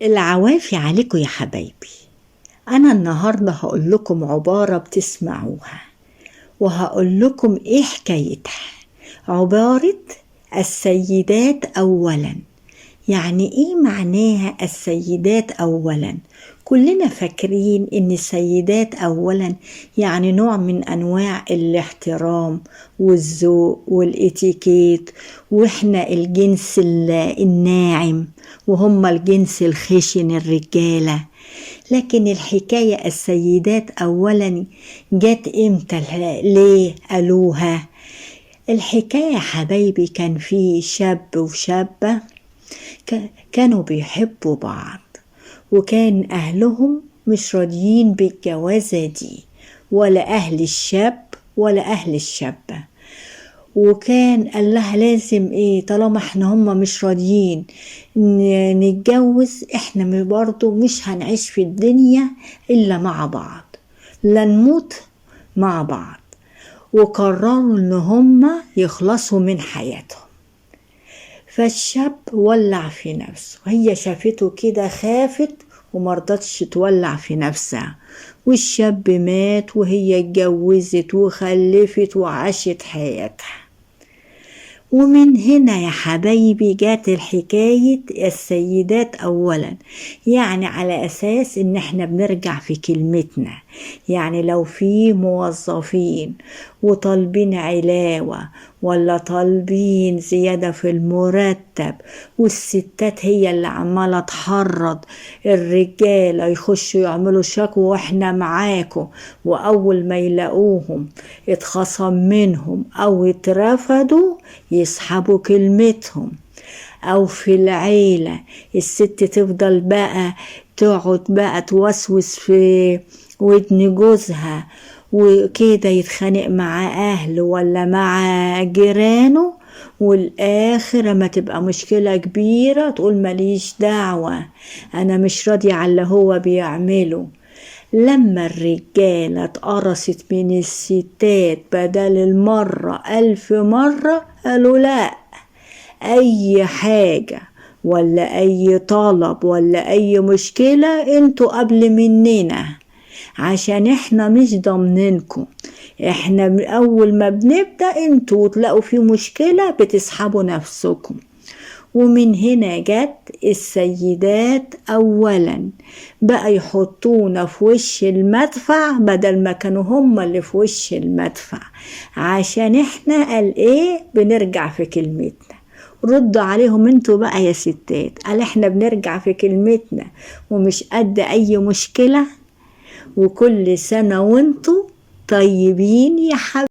العوافي عليكم يا حبايبي. أنا النهاردة هقول لكم عبارة بتسمعوها وهقول لكم إيه حكايتها. عبارة السيدات أولا. يعني إيه معناها السيدات أولا؟ كلنا فاكرين إن السيدات أولا يعني نوع من أنواع الاحترام والذوق والإتيكيت، وإحنا الجنس الناعم وهم الجنس الخشن الرجالة. لكن الحكاية السيدات أولا جت إمتى؟ ليه قالوها؟ الحكاية حبايبي كان في شاب وشابة كانوا بيحبوا بعض، وكان أهلهم مش راضيين بالجوازة دي، ولا أهل الشاب ولا أهل الشابة. وكان قال لها لازم ايه طالما احنا هما مش راضيين نتجوز، احنا برضو مش هنعيش في الدنيا إلا مع بعض، لا نموت مع بعض. وقرروا ان هما يخلصوا من حياتهم. فالشاب ولع في نفسه، هي شافته كده خافت ومرضتش تولع في نفسها، والشاب مات وهي اتجوزت وخلفت وعاشت حياتها. ومن هنا يا حبايبي جات الحكاية السيدات أولا، يعني على أساس إن احنا بنرجع في كلمتنا. يعني لو في موظفين وطالبين علاوة ولا طالبين زيادة في المرتب، والستات هي اللي عمالة تحرض الرجالة يخشوا يعملوا شكوى واحنا معاكم، وأول ما يلاقوهم اتخصم منهم أو اترفضوا يسحبوا كلمتهم. أو في العيلة الست تفضل بقى تقعد بقى توسوس في ودن جوزها وكده يتخانق مع أهله ولا مع جيرانه، والآخر ما تبقى مشكلة كبيرة تقول ماليش دعوة، أنا مش راضية على اللي هو بيعمله. لما الرجالة اتقرصت من الستات بدل المرة 1000 مرة قالوا لا، أي حاجة ولا أي طلب ولا أي مشكلة انتوا قبل مننا، عشان احنا مش ضامنينكم. احنا أول ما بنبدأ انتوا تلاقوا في مشكلة بتسحبوا نفسكم. ومن هنا جت السيدات أولا، بقى يحطونا في وش المدفع بدل ما كانوا هم اللي في وش المدفع، عشان احنا قال ايه بنرجع في كلمتنا. ردوا عليهم انتوا بقى يا ستات، قال احنا بنرجع في كلمتنا ومش قد اي مشكلة، وكل سنة وانتوا طيبين يا حبيبي.